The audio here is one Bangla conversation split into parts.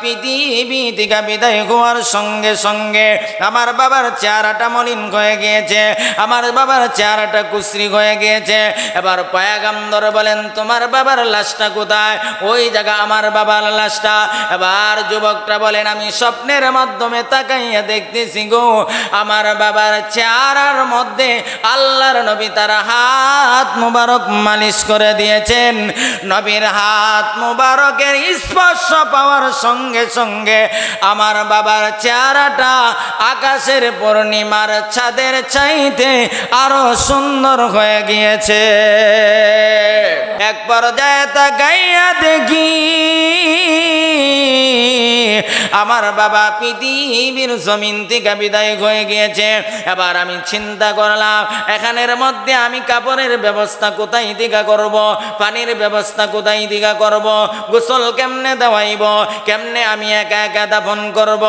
পৃথিবী থেকে বিদায় হওয়ার সঙ্গে সঙ্গে আমার বাবার চেহারাটা মলিন হয়ে গিয়েছে, আমার বাবার চেহারাটা কুশ্রী হয়ে গিয়েছে। এবার পয়গম্বর বলেন, তোমার বাবার লাশটা কোথায়? ওই জায়গা আমার বাবার লাশটা। এবার যুবকটা বলেন, আমি স্বপ্নের মাধ্যমে তাকাইয়া দেখতেছি গো, আমার বাবার চেহারার মধ্যে আল্লাহর নবী তার হাত মুবারক মালিশ করে দিয়েছেন। নবীর হাত মুবারকের স্পর্শ পাওয়ার সঙ্গে সঙ্গে আমার বাবার চেহারাটা আকাশের পূর্ণিমার চাঁদের চাইতে আরো সুন্দর হয়ে গিয়েছে। এক পর্যায়ে তাকাইয়া দেখি আমার বাবা পৃথিবীর জমিন থেকে বিদায় হয়ে গিয়েছে। এবার আমি চিন্তা করলাম, এখানের মধ্যে আমি কাপড়ের ব্যবস্থা কোথায় দিকে করব, পানির ব্যবস্থা কোথায় দিকে করব, গোসল কেমনে দেওয়াইব, কেমনে আমি একা একা দাফন করব।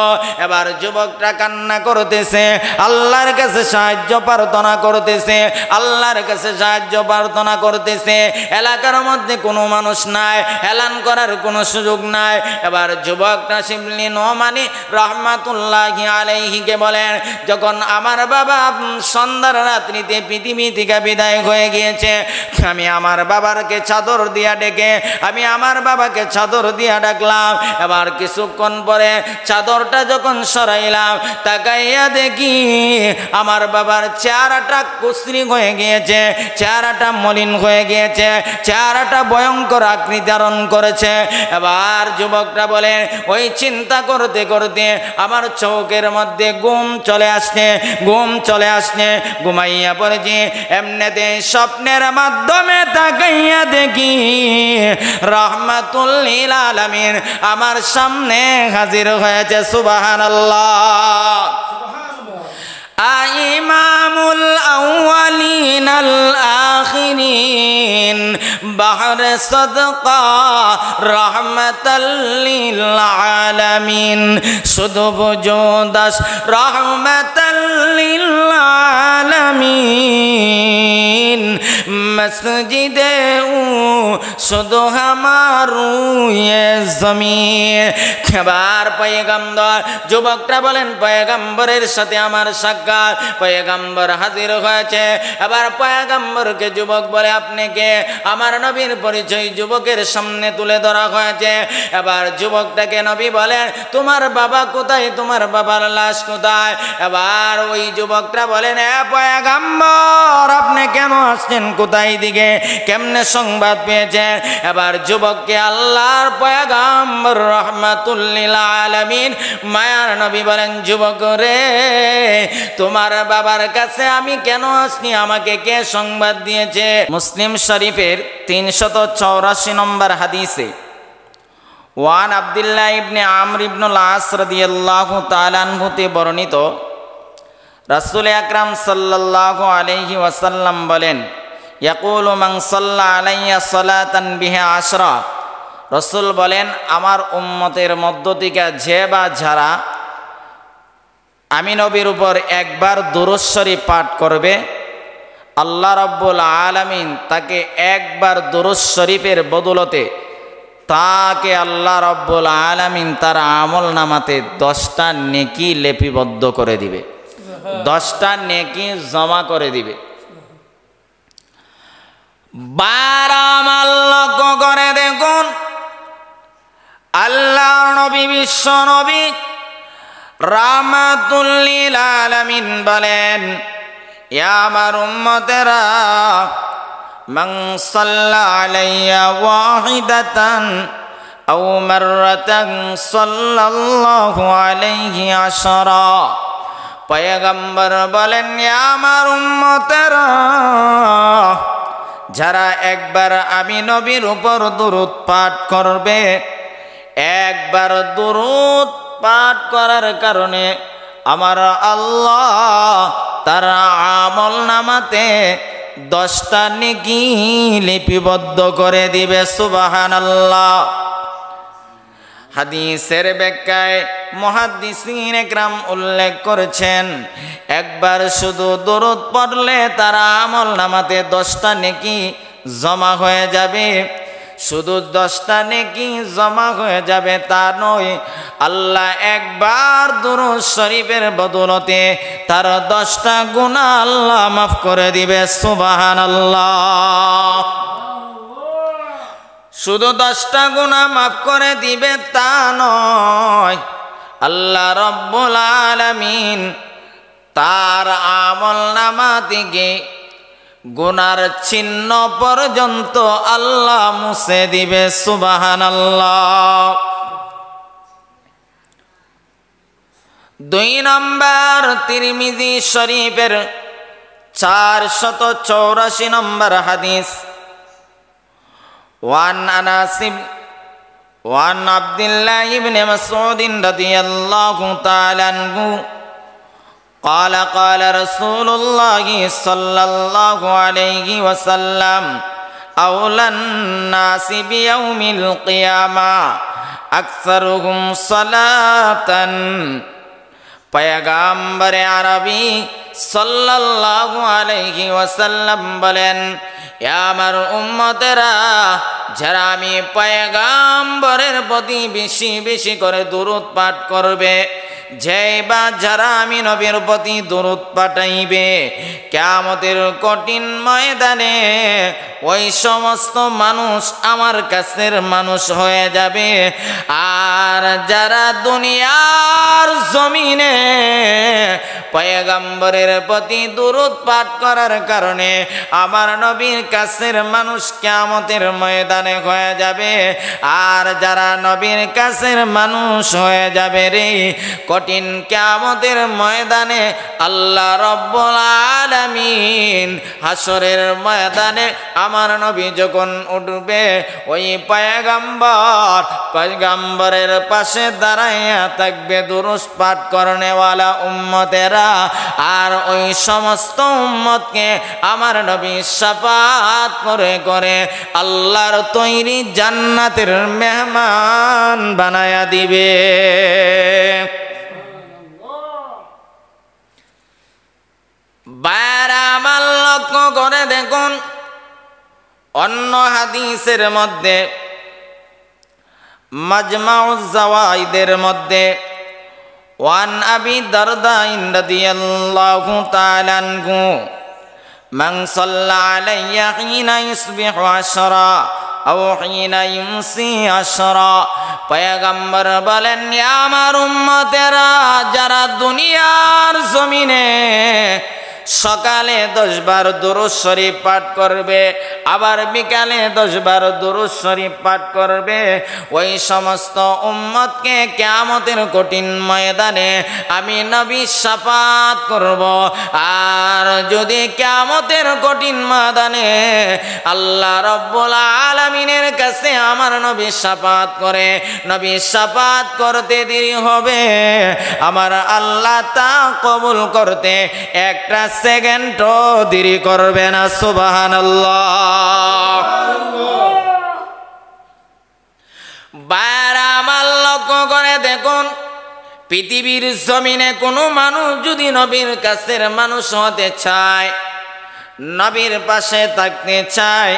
এবার যুবকটা কান্না করতেছে, আল্লাহর কাছে সাহায্য প্রার্থনা করতেছে, আল্লাহর কাছে সাহায্য প্রার্থনা করতেছে। এলাকার মধ্যে কোনো মানুষ নাই, এলান করার কোনো সুযোগ নাই। এবার যুবকটা শিবলি নোমানি রহমাতুল্লাহি আলাইহিকে বলেন, যখন আমার বাবা সন্ধ্যার রাত্রিতে পৃথিবী থেকে বিদায় হয়ে গিয়েছে, আমি আমার বাবাকে চাদর দিয়া ডেকে, আমি আমার বাবাকে চাদর দিয়া ডাকলাম। এবার কিছুক্ষণ পরে চাদরটা যখন সরাইলাম, তাকাইয়া দেখি আমার বাবার চেহারাটা কুশ্রী হয়ে গিয়েছে, চেহারাটা মলিন হয়ে গিয়েছে, চেহারাটা ভয়ঙ্কর আকৃতি ধারণ করেছে। এবার যুবকটা বলে, ওই চিন্তা করতে করতে আমার চোখের মধ্যে ঘুম চলে আসছে, ঘুম চলে আসছে, ঘুমাইয়া পড়েছি। এমনিতে স্বপ্নের মাধ্যমে তাকাইয়া দেখি রাহমাতুল লিল আলামিন আমার সামনে হাজির হয়েছে। সুবহানাল্লাহ। ইমামুল আউয়ালিন আল আখিরিন বাহরে সাদকা রাহমাতাল লিল আলামিন, শুধু বুজুদাস রাহমাতাল লিল আলামিন, মসজিদে শুধু হামারু ইয়ে জমিন। এবার পয়গম্বর, যুবকটা বলেন, পয়গম্বরের সাথে আমার সাক্ষাৎ, পয়গম্বর হাজির হয়েছে। এবার পয়গম্বরকে যুবক বলে, আপনি কে? আমার নবীর পরিচয় যুবকের সামনে তুলে ধরা হয়েছে। এবার যুবকটাকে নবী বলেন, তোমার বাবা কোথায়, তোমার বাবার লাশ কোথায়? এবার ওই যুবকটা বলেন, এ পয়গম্বর, আপনি কেন আসছেন, কোথায় দিকে, কেমনে সংবাদ পেয়েছেন? এবার যুবককে আল্লাহর পয়গম্বর রাহমাতুল লিল আলামিন মায়ার নবী বলেন, যুবক রে, তোমার বাবার কাছে আমি কেন আসনি, আমাকে কে সংবাদ দিয়েছে? মুসলিম শরীফের 384 নম্বর হাদিসে ওয়ান আব্দুল্লাহ ইবনে আমর ইবনুল আস রাদিয়াল্লাহু তাআলা আনহুতে বর্ণিত, রাসূল আকরাম সাল্লাল্লাহু আলাইহি ওয়াসাল্লাম বলেন, ইয়াকুলু মান সাল্লা আলাইয়া সালাতান বিহা আশরা, রাসূল বলেন, আমার উম্মতের মধ্য থেকে যে বা যারা আমি নবীর উপর একবার দুরূদ শরীফ পাঠ করবে, আল্লাহ রাব্বুল আলামিন তাকে একবার দুরূদ শরীফের বদৌলতে তাকে আল্লাহ রাব্বুল আলামিন তার আমল নামাতে 10টা নেকি লিপিবদ্ধ করে দিবে, 10টা নেকি জমা করে দিবে। বারামাল লক্ষ্য করে দেখুন, আল্লাহর নবী, বিশ্ব নবী রাহমাতুল লিল আলামিন বলেন, ইয়া আমার উম্মতেরা, মান সাল্লা আলাইয়া ওয়াহিদাতান আও মাররাতান সাল্লাল্লাহু আলাইহি আশরা। পয়গম্বর বলেন, ইয়া আমার উম্মতেরা, যারা একবার আমি নবীর উপর দুরূদ পাঠ করবে, একবার দুরূদ পাঠ করার কারণে আমার আল্লাহ তার আমল নামাতে 10টা নেকি লিপিবদ্ধ করে দিবে। সুবহানাল্লাহ। হাদিসের ব্যাখ্যায় মুহাদ্দিসিন একরাম উল্লেখ করেছেন, একবার শুধু দরুদ পড়লে তার আমল নামাতে 10টা নেকি জমা হয়ে যাবে। শুধু 10টা নেকি জমা হয়ে যাবে তা নয়, আল্লাহ একবার দুরূদ শরীফের বদৌলতে তার 10টা গুনাহ আল্লাহ মাফ করে দিবে। সুবহানাল্লাহ। শুধু 10টা গুনাহ মাফ করে দিবে তা নয়, আল্লাহ রব্বুল আলামিন তার আমলনামা থেকে গুনার চিহ্ন পর্যন্ত আল্লাহ মুছে দিবে। সুবহানাল্লাহ। 2 নম্বর তিরমিজি শরীফের 484 নম্বর হাদিস, ওয়ান আব্দুল্লাহ ইবনে মাসউদ রাদিয়াল্লাহু তাআলা আনহু قال قال رسول الله صلى الله عليه وسلم أولى الناس بيوم القيامة أكثرهم صلاة। পয়গম্বরে আরবি সাল্লাল্লাহু আলাইহি ওয়াসাল্লাম বলেন, আমার উম্মতেরা, যারা আমি পয়গম্বরের প্রতি বেশি বেশি করে দুরূদ পাঠ করবে, যেই বা যারা আমি নবীর প্রতি দুরূদ পাঠাইবে, কিয়ামতের কঠিন ময়দানে ওই সমস্ত মানুষ আমার কাছের মানুষ হয়ে যাবে। আর যারা দুনিয়ার জমিনে পয়গম্বরের প্রতি দুরূদ পাঠ করার কারণে আমার নবীর কাছের মানুষ কিয়ামতের ময়দানে হয়ে যাবে। আর যারা নবীর কাছের মানুষ হয়ে যাবে রে, কঠিন কিয়ামতের ময়দানে আল্লাহ রব্বুল আলামিন হাসরের ময়দানে আমার নবী যখন উঠবে, ওই পয়গম্বরের পাশে দাঁড়াইয়া থাকবে দুরূদ পাঠ করনেওয়ালা উম্মতেরা। আর ওই সমস্ত উম্মতকে আমার নবী শাফাত করে করে আল্লাহর তৈরি জান্নাতের মেহমান বানায়া দিবে। বাইরা আমার লক্ষ্য করে দেখুন, অন্য হাদিসের মধ্যে মাজমাউজ জাওয়াইদের মধ্যে ওয়ান আবি দারদা রাদিয়াল্লাহু তাআলা আনহু মান সাল্লা আলাইয়া হিনা ইসবিহু আশরা আও হিনা ইমসি আশরা। পয়গম্বর বলেন, আমার উম্মতেরা, যারা দুনিয়ার জমিনে সকালে 10 বার দুরূদ শরীফ পাঠ করবে, আবার বিকালে 10 বার দুরূদ শরীফ পাঠ করবে, ওই সমস্ত উম্মতকে কিয়ামতের কঠিন ময়দানে আমি নবী শাফাত করব। আর যদি কিয়ামতের কঠিন ময়দানে আল্লাহ রব্বুল আলামিনের কাছে আমার নবী শাফাত করে, নবী শাফাত করতে দেরি হবে, আমার আল্লাহ তা কবুল করতে একটা সেকেন্ডও দেরি করবে না। সুবহানাল্লাহ। বাইরে আমার লক্ষ্য করে দেখুন, পৃথিবীর জমিনে কোনো মানুষ যদি নবীর কাছের মানুষ হতে চায়, নবীর পাশে থাকতে চায়,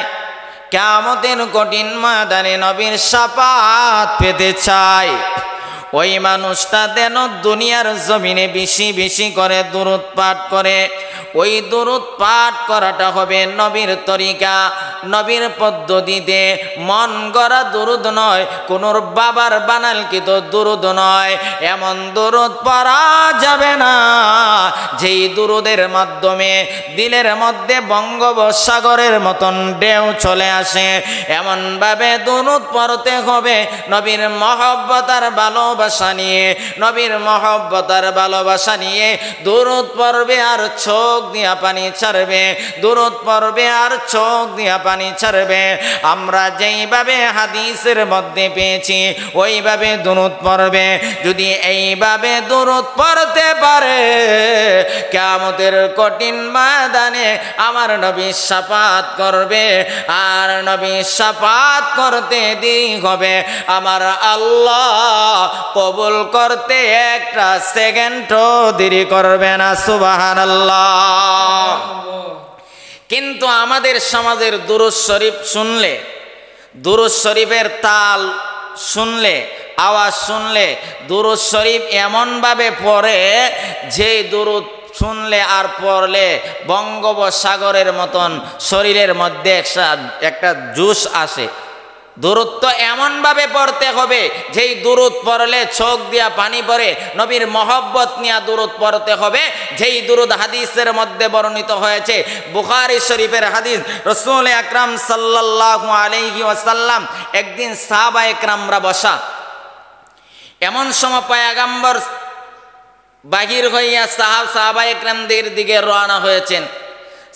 কিয়ামতের কঠিন ময়দানে নবীর শাফাত পেতে চায়, ওই মানুষটা যেন দুনিয়ার জমিনে বেশি বেশি করে দুরূদ পাঠ করে। ওই দুরূদ পাঠ করাটা হবে নবীর তরিকা, নবীর পদ্ধতিতে, মন গড়া দুরূদ নয়, কোন বাবার বানালকৃত দুরূদ নয়। এমন দুরূদ পড়া যাবে না যেই দুরূদের মাধ্যমে দিলের মধ্যে বঙ্গোপসাগরের মতন ঢেউ চলে আসে। এমনভাবে দুরূদ পড়তে হবে নবীর মহব্বত আর ভালোবাসা নিয়ে, নবীর মহব্বত আর ভালোবাসা নিয়ে দুরূদ পড়বে আর চোখ দিয়া পানি ছাড়বে, দুরূদ পড়বে আর চোখ দিয়া পানি ছাড়বে। আমরা যেইভাবে হাদিসের মধ্যে পেয়েছি ওইভাবে দুরূদ পড়বে। যদি এইভাবে দুরূদ পড়তে পারে, কিয়ামতের কঠিন ময়দানে আমার নবী শাফাত করবে। আর নবী শাফাত করতে দেরি হবে, আমার আল্লাহ কবুল করতে একটা সেকেন্ডও দেরি করবে না। সুবহানাল্লাহ। কিন্তু আমাদের সমাজের দুরূদ শরীফ শুনলে দুরূদ শরীফের তাল শুনলে, আওয়াজ শুনলে দুরূদ শরীফ এমনভাবে পড়ে যে দুরূদ শুনলে আর পড়লে বঙ্গোপসাগরের মতন শরীরের মধ্যে একটা জোশ আসে। দুরূদ তো এমনভাবে পড়তে হবে যেই দুরূদ পড়লে চোখ দিয়া পানি পড়ে, নবীর মহব্বত নিয়ে দুরূদ পড়তে হবে। যেই দুরূদ হাদিসের মধ্যে বর্ণিত হয়েছে, বুখারী শরীফের হাদিস, রাসূল আকরাম সাল্লাল্লাহু আলাইহি ওয়াসাল্লাম একদিন সাহাবায়ে কেরামরা বসা, এমন সময় পয়গম্বর বাহির হইয়া সাহাবায়ে কেরামদের দিকে রওনা হয়েছেন।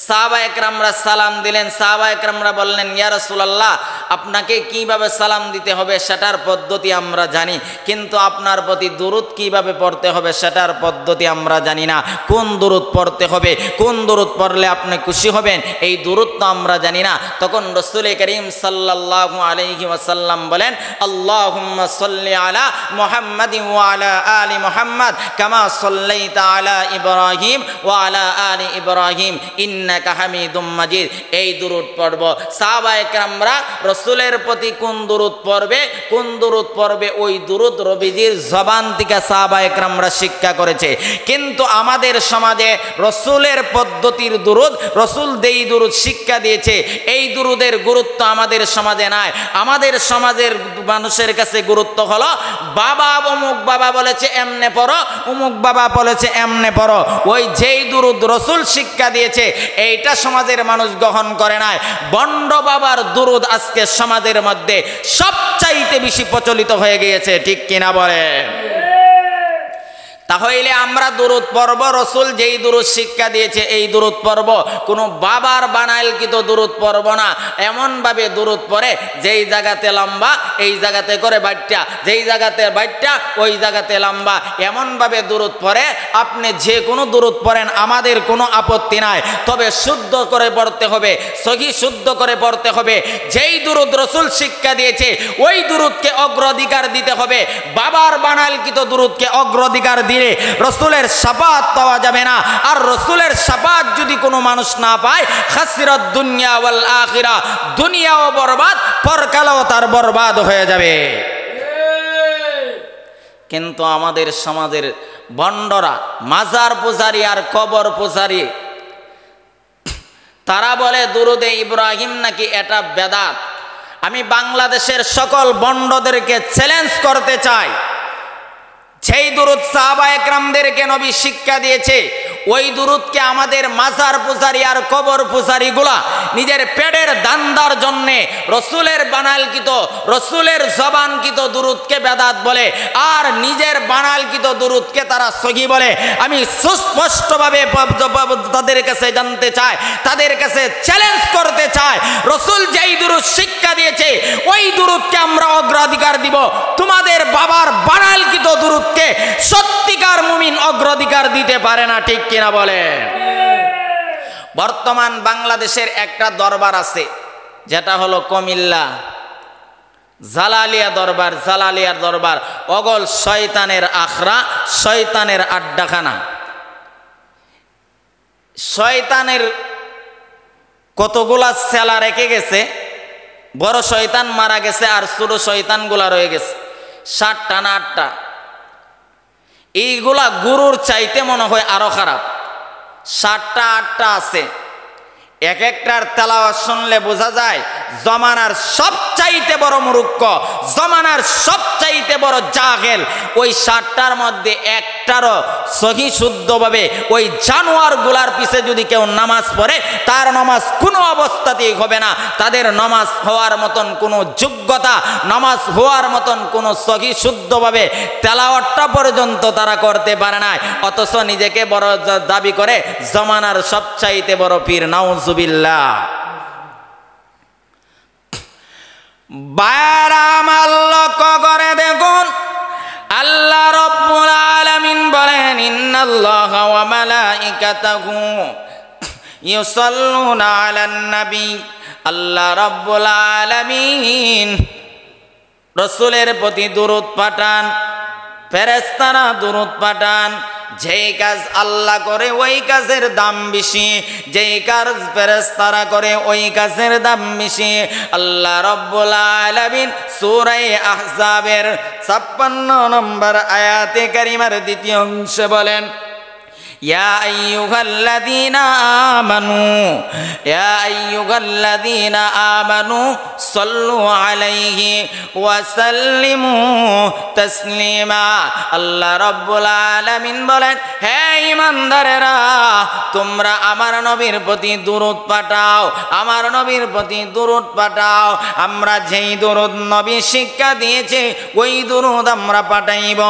সাহাবায়ে কেরামরা সালাম দিলেন। সাহাবায়ে কেরামরা বললেন, ইয়া রাসূলুল্লাহ, আপনাকে কিভাবে সালাম দিতে হবে সেটার পদ্ধতি আমরা জানি, কিন্তু আপনার প্রতি দুরূদ কিভাবে পড়তে হবে সেটার পদ্ধতি আমরা জানি না। কোন দুরূদ পড়তে হবে, কোন দুরূদ পড়লে আপনি খুশি হবেন, এই দুরূদ তো আমরা জানি না। তখন রাসূল করিম সাল্লাল্লাহু আলাইহি ওয়াসাল্লাম বলেন, আল্লাহুম্মা সাল্লি আলা মুহাম্মাদিন ওয়া আলা আলি মুহাম্মাদ কামা সাল্লাইতা আলা ইব্রাহিম ওয়া আলা আলি ইব্রাহিম ইন্নাকা হামিদুম মাজিদ। এই দুরূদ পড়ব। সাহাবায়ে কেরামরা রাসূলের প্রতি কোন দুরূদ পড়বে, কোন দুরূদ পড়বে, ওই দুরূদ নবীজির জবান থেকে সাহাবায়ে কেরামরা শিক্ষা করেছে। কিন্তু আমাদের সমাজে রাসূলের পদ্ধতির দুরূদ, রাসূল যেই দুরূদ শিক্ষা দিয়েছে, এই দুরূদের গুরুত্ব আমাদের সমাজে নাই। আমাদের সমাজের মানুষের কাছে গুরুত্ব হলো, বাবা অমুক বাবা বলেছে এমনে পড়ো, অমুক বাবা বলেছে এমনে পড়ো। ওই যেই দুরূদ রাসূল শিক্ষা দিয়েছে এইটা সমাজের মানুষ গ্রহণ করে নাই। বন্ড বাবার দুরূদ আজকে সমাজের মধ্যে সবচাইতে বেশি প্রচলিত হয়ে গিয়েছে, ঠিক কিনা বলেন? তাহলে আমরা দুরূদ পড়ব, রাসূল যেই দুরূদ শিক্ষা দিয়েছে এই দুরূদ পড়ব। কোনো বাবার বানাইলকৃত দুরূদ পড়ব না। এমনভাবে দুরূদ পড়ে যেই জায়গাতে লম্বা এই জায়গাতে করে বাট্টা, যেই জায়গাতে বাট্টা ওই জায়গাতে লম্বা, এমনভাবে দুরূদ পড়ে আপনি যে কোনো দুরূদ পড়েন, আমাদের কোনো আপত্তি নাই। তবে শুদ্ধ করে পড়তে হবে, সহি শুদ্ধ করে পড়তে হবে। যেই দুরূদ রাসূল শিক্ষা দিয়েছে ওই দুরূদকে অগ্রাধিকার দিতে হবে। বাবার বানাইলকৃত দুরূদকে অগ্রাধিকার দিলে রাসূলের শাফাআত পাওয়া যাবে না। আর রাসূলের শাফাআত যদি কোনো মানুষ না পায়, খাসিরাত দুনিয়া ওয়াল আখিরা, দুনিয়াও বরবাদ, পরকালও তার বরবাদ হয়ে যাবে। কিন্তু আমাদের সমাজের ভণ্ডরা, মাজার পূজারী আর কবর পূজারী, তারা বলে দুরূদে ইব্রাহিম নাকি এটা বেদাত। আমি বাংলাদেশের সকল ভণ্ডদেরকে চ্যালেঞ্জ করতে চাই, যেই দুরূদ সাহাবায়ে কেরামদেরকে নবী শিক্ষা দিয়েছে ওই দুরূদকে আমাদের মাজার পূজারী আর কবর পূজারীগুলা নিজের পেটের দান্দার জন্যে রাসূলের বানাইলকৃত, রাসূলের জবানকৃত দুরূদকে বেদাত বলে, আর নিজের বানাইলকৃত দুরূদকে তারা সহি বলে। আমি সুস্পষ্টভাবে তাদের কাছে জানতে চাই, তাদের কাছে চ্যালেঞ্জ করতে চাই, রাসূল যেই দুরূদ শিক্ষা দিয়েছে ওই দুরূদকে আমরা অগ্রাধিকার দিব। তোমাদের বাবার বানাইলকৃত দুরূদকে সত্যিকার মুমিন অগ্রাধিকার দিতে পারে না, ঠিক কিনা বলেন? বর্তমান বাংলাদেশের একটা দরবার আছে, যেটা হলো কুমিল্লা জালালিয়া দরবার। জালালিয়ার দরবার অগল শয়তানের আখড়া, শয়তানের আড্ডাখানা। শয়তানের কতগুলা সেলা রেখে গেছে, বড় শয়তান মারা গেছে আর ছোট শয়তানগুলা রয়ে গেছে 7টা না 8টা। এইগুলা গুরুর চাইতে মনে হয় আরো খারাপ। 7টা 8টা আছে। এক একটার তেলাওয়াত শুনলে বোঝা যায় জমানার সবচাইতে বড় মূর্খ, জমানার সবচাইতে বড় জাহেল। ওই 7টার মধ্যে একটারও সহি শুদ্ধভাবে ওই জানোয়ার গুলার পিছে যদি কেউ নামাজ পড়ে, তার নামাজ কোনো অবস্থাতেই হবে না। তাদের নামাজ হওয়ার মতন কোনো যোগ্যতা, নামাজ হওয়ার মতন কোনো সহি শুদ্ধভাবে তেলাওয়াতটা পর্যন্ত তারা করতে পারে না, অথচ নিজেকে বড় দাবি করে জমানার সবচাইতে বড় পীর। নাউজুবিল্লাহ। বারামাল লক্ষ্য করে দেখুন, আল্লাহ রাব্বুল আলামিন বলেন, ইন্নাল্লাহা ওয়া মালাইকাতাহু ইউসাল্লুনা আলান নবী। আল্লাহ রাব্বুল আলামিন রাসূলের প্রতি দুরূদ পাঠান, ফেরেশতারা দুরূদ পাঠান। যেই কাজ আল্লাহ করে ওই কাজের দাম বেশি, যেই কাজ ফেরেশতারা করে ওই কাজের দাম বেশি। আল্লাহ রাব্বুল আলামিন সূরা আহজাবের 56 নম্বর আয়াতে কারিমার দ্বিতীয় অংশে বলেন, ইয়া আইয়ুহাল্লাযীনা আমানু সাল্লু আলাইহি ওয়া সাল্লিমু তাসলিমা। আল্লাহ রাব্বুল আলামিন বলেন, হে ঈমানদারেরা, তোমরা আমার নবীর প্রতি দুরূদ পাঠাও, আমার নবীর প্রতি দুরূদ পাঠাও। আমরা যেই দুরূদ নবী শিক্ষা দিয়েছে ওই দুরূদ আমরা পাঠাইব।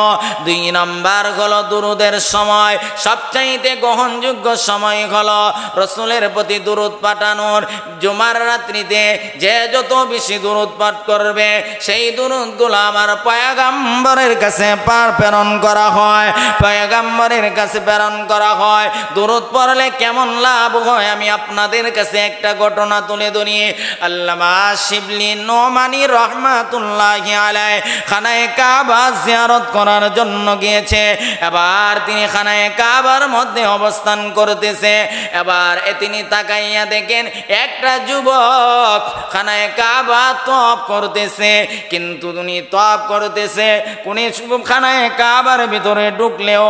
2 নম্বর হলো দুরূদের সময়, সবচাইতে গ্রহণযোগ্য সময় হলো রাসূলের প্রতি দুরূদ পাঠানোর। জুমার রাত্রিতে যে যত বেশি দুরূদ পাঠ করবে সেই দুরূদগুলো আমার পয়গম্বরের কাছে প্রেরণ করা হয়, পয়গম্বরের কাছে প্রেরণ করা হয়। দুরূদ পড়লে কেমন লাভ হয় আমি আপনাদের কাছে একটা ঘটনা তুলে ধরি। আল্লামা শিবলি নোমানী রহমাতুল্লাহি আলাইহি খানায়ে কাবা জিয়ারত করার জন্য গিয়েছে। এবার তিনি খানায়ে কাবার মধ্যে অবস্থান করতেছে। এবার তিনি তাকাইয়া দেখেন একটা যুবক খানায়ে কাবা তওয়াফ করতেছে, কিন্তু উনি তওয়াফ করতেছে কোন খানায়ে কাবার ভিতরে ঢুকলেও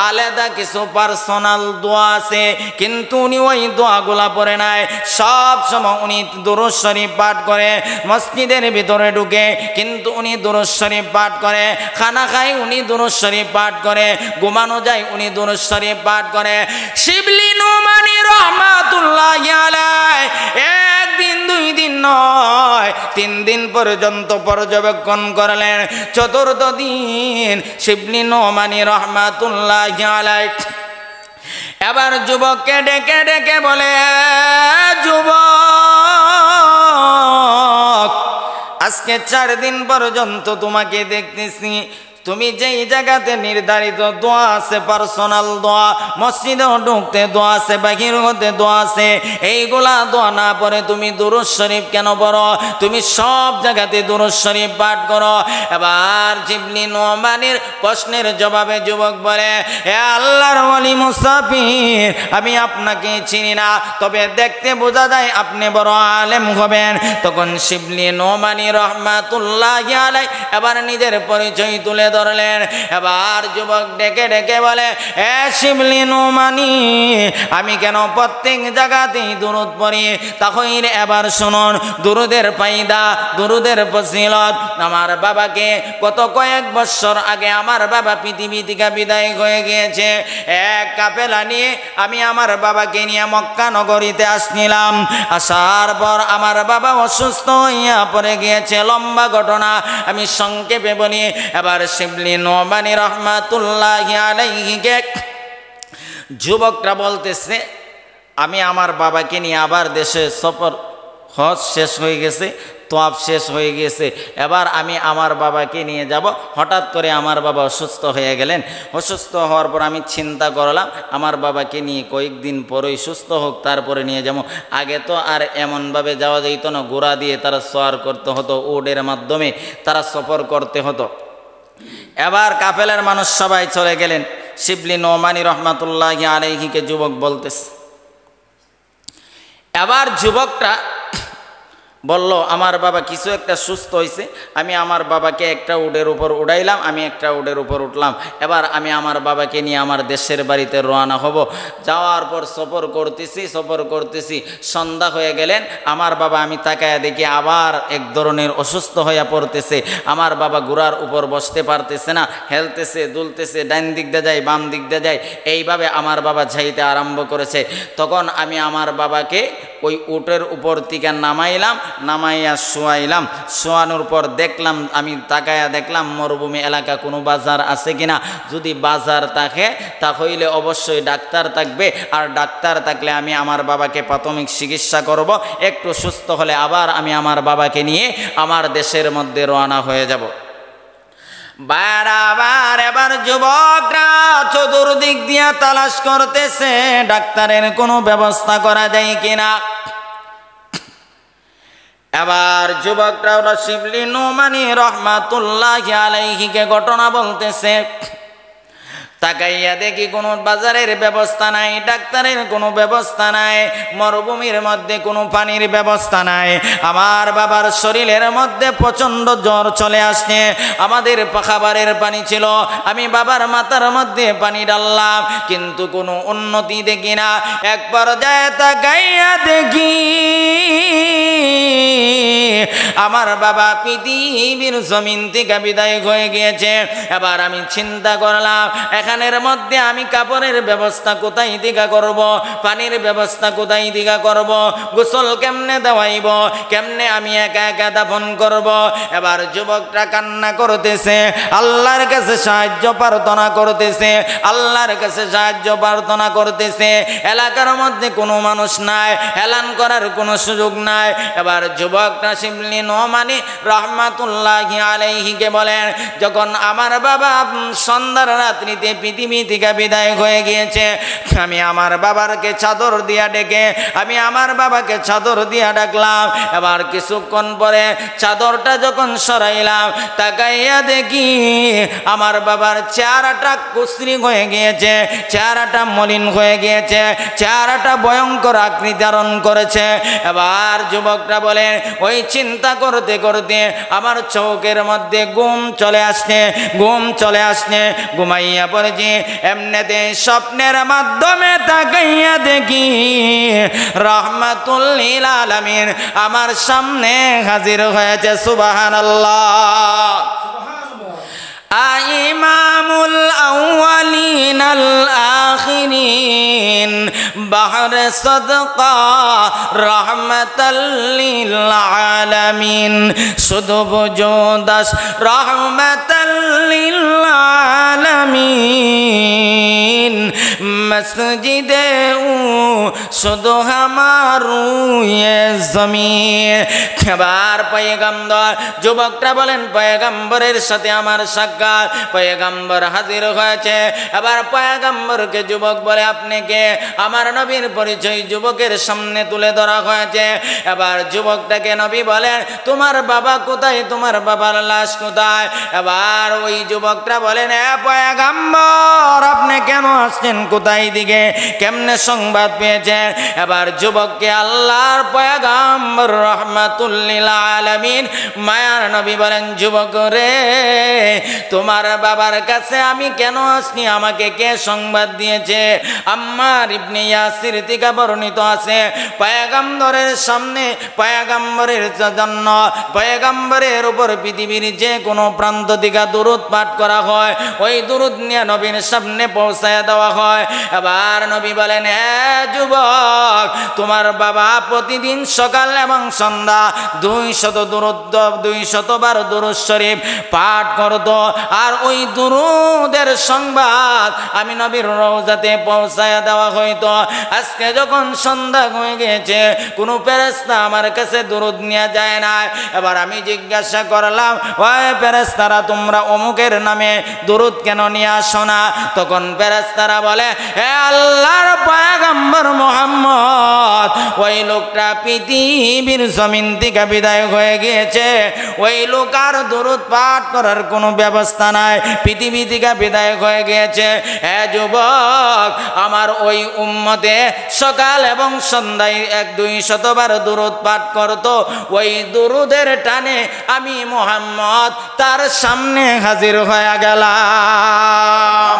আলাদা কিছু পার্সোনাল দোয়া আছে, কিন্তু উনি ওই দোয়াগুলা পড়ে নাই। সব সময় উনি দুরূদ শরীফ পাঠ করে। মসজিদের ভিতরে ঢুকে কিন্তু উনি দুরূদ শরীফ পাঠ করে, খানা খায় উনি দুরূদ শরীফ পাঠ করে, ঘুমানো যায় উনি দুরূদ শরীফ পাঠ করে। শিবলি নোমানী রহমাতুল্লাহি আলাইহি একদিন 2 দিন নয় 3 দিন পর্যন্ত পর্যবেক্ষণ করলেন। 4th দিন শিবলি নোমানী রহমাতুল্লাহি আলাইহি এবার যুবককে ডেকে ডেকে বলে, যুবক, আজকে 4 দিন পর্যন্ত তোমাকে দেখতেছি, তুমি যেই জায়গাতে নির্ধারিত দোয়া আছে, পার্সোনাল দোয়া, মসজিদে ঢুকতে দোয়া আছে, বাহির হতে দোয়া আছে, এইগুলা দোয়া না পড়ে তুমি দুরূদ শরীফ কেন পড়ো? তুমি সব জায়গাতে দুরূদ শরীফ পাঠ করো। এবার শিবলি নোমানীর প্রশ্নের জবাবে যুবক বলে, হে আল্লাহর ওলি মুসাফির, আমি আপনাকে চিনি না, তবে দেখতে বোঝা যায় আপনি বড় আলেম হবেন। তখন শিবলি নোমানী রহমাতুল্লাহি আলাইহি এবার নিজের পরিচয় তুলে ধরলেন। এবার যুবক ডেকে ডেকে বলে, এ শিবলি নোমানী, আমি কেন প্রত্যেক জায়গাতেই দুরূদ পড়ি? তাহলে এবার শুনুন দুরূদের ফায়দা, দুরূদের ফজিলত। আমার বাবাকে গত কয়েক বছর আগে আমার বাবা পৃথিবী থেকে বিদায় হয়ে গিয়েছে। এক কাফেলা নিয়ে আমি আমার বাবাকে নিয়ে মক্কা নগরীতে আসছিলাম। আসার পর আমার বাবা অসুস্থ হইয়া পড়ে গিয়েছে। লম্বা ঘটনা, আমি সংক্ষেপে বলি। এবার শিবলি নোমানী রহমাতুল্লাহি আলাইহিকে যুবকরা বলতেছে, আমি আমার বাবাকে নিয়ে আবার দেশে সফর, হজ শেষ হয়ে গেছে, তওয়াফ শেষ হয়ে গেছে, এবার আমি আমার বাবাকে নিয়ে যাব। হঠাৎ করে আমার বাবা অসুস্থ হয়ে গেলেন। অসুস্থ হওয়ার পর আমি চিন্তা করলাম আমার বাবাকে নিয়ে কয়েকদিন পরেই সুস্থ হোক, তারপরে নিয়ে যাব। আগে তো আর এমনভাবে যাওয়া যেত না, ঘোড়া দিয়ে তারা সওয়ার করতে হতো, উটের মাধ্যমে তারা সফর করতে হতো। এবার কাফেলার মানুষ সবাই চলে গেলেন। শিবলি নোমানী রহমাতুল্লাহি আলাইহিকে যুবক বলতেছে। এবার যুবকটা বলল, আমার বাবা কিছু একটা সুস্থ হয়েছে, আমি আমার বাবাকে একটা উটের উপর উড়াইলাম, আমি একটা উটের উপর উঠলাম। এবার আমি আমার বাবাকে নিয়ে আমার দেশের বাড়িতে রওনা হব। যাওয়ার পর সফর করতেছি, সন্ধ্যা হয়ে গেলেন। আমার বাবা, আমি তাকায়া দেখি আবার এক ধরনের অসুস্থ হয়ে পড়তেছে। আমার বাবা ঘোড়ার উপর বসতে পারতেছে না, হেলতেছে, দুলতেছে, ডাইন দিক দিয়ে যায়, বাম দিক দিয়ে যায়, এইভাবে আমার বাবা যাইতে আরম্ভ করেছে। তখন আমি আমার বাবাকে ওই উটের উপর থেকে নামাইলাম, নামাইয়া শোয়াইলাম। শোয়ানোর পর দেখলাম, আমি তাকায়া দেখলাম মরুভূমি এলাকা কোনো বাজার আছে কিনা। যদি বাজার থাকে তাহলে অবশ্যই ডাক্তার থাকবে, আর ডাক্তার থাকলে আমি আমার বাবাকে প্রাথমিক চিকিৎসা করব। একটু সুস্থ হলে আবার আমি আমার বাবাকে নিয়ে আমার দেশের মধ্যে রওনা হয়ে যাব। বারবার এবার যুবকরা চতুর্দিক দিয়া তালাশ করতেছে ডাক্তারের কোনো ব্যবস্থা করা যায় কিনা। এবার যুবকরা শিবলি নোমানী রহমাতুল্লাহি আলাইহিকে ঘটনা বলতেছে। তাকাইয়া দেখি কোনো বাজারের ব্যবস্থা নাই, ডাক্তারের কোনো ব্যবস্থা নাই, মরুভূমির মধ্যে কোনো পানির ব্যবস্থা নাই। আমার বাবার শরীরের মধ্যে প্রচণ্ড জ্বর চলে আসছে। আমাদের খাবারের পানি ছিল, আমি বাবার মাথার মধ্যে পানি ডাললাম, কিন্তু কোনো উন্নতি দেখি না। এক পর্যায়ে তাকাইয়া দেখি আমার বাবা পৃথিবীর জমিন থেকে বিদায় হয়ে গিয়েছে। এবার আমি চিন্তা করলাম, এখানের মধ্যে আমি কাপড়ের ব্যবস্থা কোথায় দিকা করব, পানির ব্যবস্থা কোথায় দিকা করব, গোসল কেমনে দেওয়াইব, কেমনে আমি একা একা দাফন করব। এবার যুবকটা কান্না করতেছে, আল্লাহর কাছে সাহায্য প্রার্থনা করতেছে, আল্লাহর কাছে সাহায্য প্রার্থনা করতেছে। এলাকার মধ্যে কোনো মানুষ নাই, এলান করার কোনো সুযোগ নাই। এবার যুবকটা শিবলি নোমানি রহমাতুল্লাহি আলাইহিকে বলেন, যখন আমার বাবা সন্ধ্যার রাত্রিতে পৃথিবী থেকে বিদায় হয়ে গিয়েছে, আমি আমার বাবাকে চাদর দিয়া ডেকে, আমি আমার বাবাকে চাদর দিয়া ডাকলাম। এবার কিছুক্ষণ পরে চাদরটা যখন সরাইলাম, তাকাইয়া দেখি আমার বাবার চেহারাটা কুশ্রী হয়ে গিয়েছে, চেহারাটা মলিন হয়ে গিয়েছে, চেহারাটা ভয়ঙ্কর আকৃতি ধারণ করেছে। এবার যুবকটা বলে, ওই চিন্তা করতে করতে আমার চোখের মধ্যে ঘুম চলে আসছে, ঘুম চলে আসছে, ঘুমাইয়া পড়েছি। এমনিতে স্বপ্নের মাধ্যমে তাকাইয়া দেখি রহমাতুল লিল আলামিন আমার সামনে হাজির হয়েছে। সুবহানাল্লাহ। ইমামুল আউয়ালিন আল আখিরিন বাহরে সাদকা রহমাতাল লিল আলামিন, শুধু বুজুদাস রহমাতাল লিল আলামিন, মসজিদে শুধু হামারু এ জমিন। এবার পয়গম্বর, যুবকটা বলেন, পয়গম্বরের সাথে আমার সাক্ষাৎ, পয়গম্বর হাজির হয়েছে। এবার পয়গম্বরকে যুবক বলে, আপনি কে? আমার নবীর পরিচয় যুবকের সামনে তুলে ধরা হয়েছে। এবার যুবকটাকে নবী বলেন, তোমার বাবা কোথায়, তোমার বাবার লাশ কোথায়? এবার ওই যুবকটা বলেন, এ পয়গম্বর, আপনি কেন আসছেন, কোথায় দিকে, কেমনে সংবাদ পেয়েছেন? এবার যুবককে আল্লাহর পয়গম্বর রহমাতুল লিল আলামিন মায়ার নবী বলেন, যুবক রে, তোমার বাবার কাছে আমি কেন আসনি, আমাকে কে সংবাদ দিয়েছে? আম্মার ইবনে ইয়াসির থেকে বর্ণিত আছে, পয়গম্বরের সামনে, পয়গম্বরের জন্য, পয়গম্বরের উপর পৃথিবীর যে কোনো প্রান্ত থেকে দুরূদ পাঠ করা হয়, ওই দুরূদ নিয়ে নবীর সামনে পৌঁছায় দেওয়া হয়। এবার নবী বলেন, হ্যাঁ যুবক, তোমার বাবা প্রতিদিন সকাল এবং সন্ধ্যা 200 বার দুরূদ শরীফ পাঠ করত, আর ওই দুরূদের সংবাদ আমি নবীর রওজাতে পৌঁছায়া দেওয়া হইতো। আজকে যখন সন্ধ্যা হয়ে গেছে, কোনো ফেরেশতা আমার কাছে দুরূদ নিয়ে যায় না। এবার আমি জিজ্ঞাসা করলাম, ওই ফেরেশতারা, তোমরা অমুকের নামে দুরূদ কেন নিয়ে আসো না? তখন ফেরেশতারা বলে, হে আল্লাহর পয়গম্বর মুহাম্মদ, ওই লোকটা পৃথিবীর জমিন থেকে বিদায় হয়ে গিয়েছে, ওই লোক আর দুরূদ পাঠ করার কোনো ব্যবস্থা নাই, পৃথিবী থেকে বিদায় হয়ে গিয়েছে। হে যুবক, আমার ওই উম্মতে সকাল এবং সন্ধ্যায় 200 বার দুরূদ পাঠ করত, ওই দুরূদের টানে আমি মুহাম্মদ তার সামনে হাজির হয়ে গেলাম।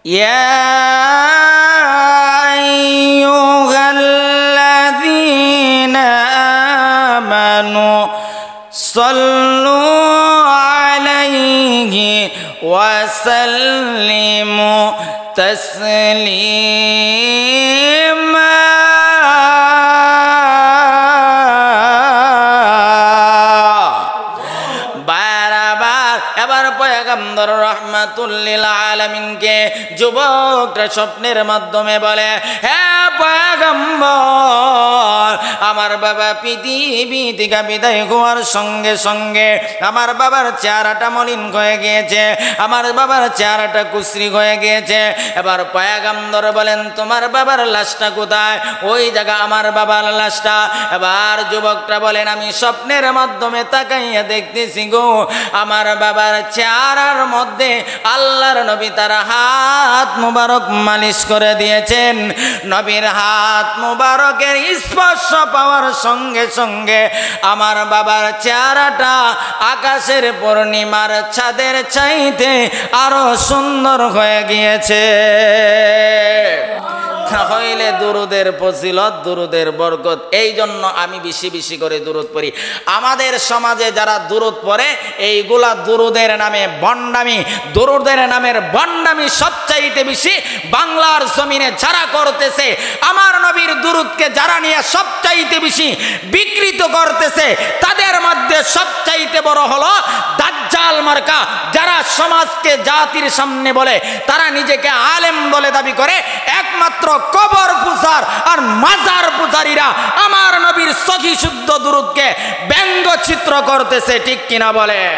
يا أيها الذين آمنوا صلوا عليه وسلموا تسليما। পয়গম্বর রহমাতুল লিল আলামিনকে যুবকটা স্বপ্নের মাধ্যমে বলে, হে পয়গম্বর, আমার বাবা পৃথিবী থেকে বিদায় হওয়ার সঙ্গে সঙ্গে আমার বাবার চেহারাটা মলিন হয়ে গিয়েছে, আমার বাবার চেহারাটা কুশ্রী হয়ে গিয়েছে। এবার পয়গম্বর বলেন তোমার বাবার লাশটা কোথায়? ওই জায়গা আমার বাবার লাশটা। এবার যুবকটা বলেন আমি স্বপ্নের মাধ্যমে তাকাইয়া দেখতেছি গো আমার বাবার চেহারার মধ্যে আল্লাহর নবী তার হাত মুবারক মালিশ করে দিয়েছেন। নবীর হাত মুবারকের স্পর্শ পাওয়ার সঙ্গে সঙ্গে আমার বাবার চেহারাটা আকাশের পূর্ণিমার চাঁদের চাইতে আরো সুন্দর হয়ে গিয়েছে। হইলে দুরুদের ফজিলত, দুরুদের বরকত। এই জন্য আমি বেশি বেশি করে দুরুদ পড়ি। আমাদের সমাজে যারা দুরুদ পড়ে এইগুলা দুরুদের নামে বন্ডামি, দুরুদের নামের বন্ডামি সবচাইতে বেশি বাংলার জমিনে যারা করতেছে। আমার নবীর দুরুদকে যারা নিয়ে সবচাইতে বেশি বিকৃত করতেছে তাদের মধ্যে সবচাইতে বড় হলো দাজ্জাল মার্কা, যারা সমাজকে জাতির সামনে বলে তারা নিজেকে আলেম বলে দাবি করে, একমাত্র কবর পূজার আর মাজার পূজারীরা আমার নবীর সহি শুদ্ধ দুরুদকে ব্যঙ্গচিত্র করতেছে। ঠিক কিনা বলেন?